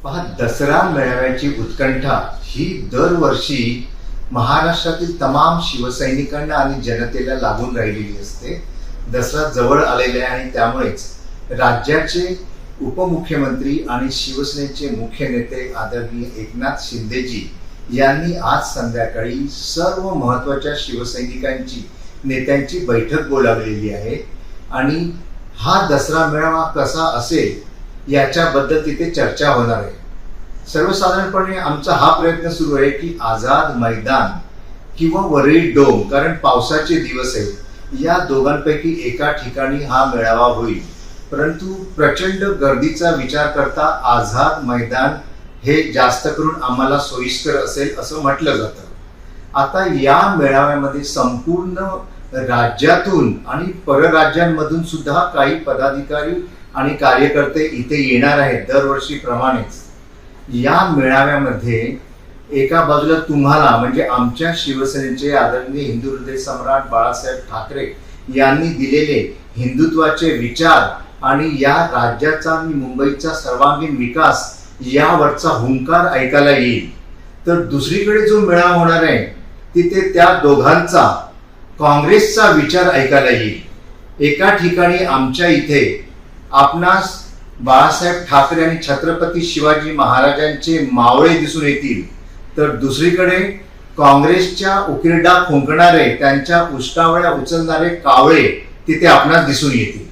पहा, दसरा मेळाव्याची उत्कंठा ही दरवर्षी महाराष्ट्रातील तमाम शिवसैनिकांना आणि जनतेला लागून राहिलेली असते. दसरा जवळ आलेला आहे आणि त्यामुळेच राज्याचे उपमुख्यमंत्री आणि शिवसेनेचे मुख्य नेते आदरणीय एकनाथ शिंदेजी यांनी आज संध्याकाळी सर्व महत्त्वाच्या शिवसैनिकांची नेत्यांची बैठक बोलावलेली आहे आणि हा दसरा मेळावा कसा असेल याच्याबद्दल तिथे चर्चा होणार आहे. सर्वसाधारणपणे आमचा हा प्रयत्न सुरू आहे की आझाद मैदान किंवा वरळी डोम, कारण पावसाचे दिवस आहेत, या दोघांपैकी एका ठिकाणी हा मेळावा होईल. परंतु प्रचंड गर्दीचा विचार करता आझाद मैदान हे जास्त करून आम्हाला सोयीस्कर असेल असं म्हटलं जातं. आता या मेळाव्यामध्ये संपूर्ण राज्यातून आणि परराज्यांमधून सुद्धा काही पदाधिकारी आणि कार्यकर्ते इथे येणार आहेत दरवर्षीप्रमाणेच. या मेळाव्यामध्ये एका बाजूला तुम्हाला म्हणजे आमच्या शिवसेनेचे आदरणीय हिंदू हृदय सम्राट बाळासाहेब ठाकरे यांनी दिलेले हिंदुत्वाचे विचार आणि या राज्याचा आणि मुंबईचा सर्वांगीण विकास यावरचा हुंकार ऐकायला येईल. तर दुसरीकडे जो मेळावा होणार आहे तिथे त्या दोघांचा काँग्रेसचा विचार ऐकायला येईल. एका ठिकाणी आमच्या इथे आपणास बाळासाहेब ठाकरे आणि छत्रपती शिवाजी महाराजांचे मावळे दिसून येतील, तर दुसरीकडे काँग्रेसच्या उकिरडा फुंकणारे, त्यांच्या उष्टावळ्या उचलणारे कावळे तिथे आपणास दिसून येतील.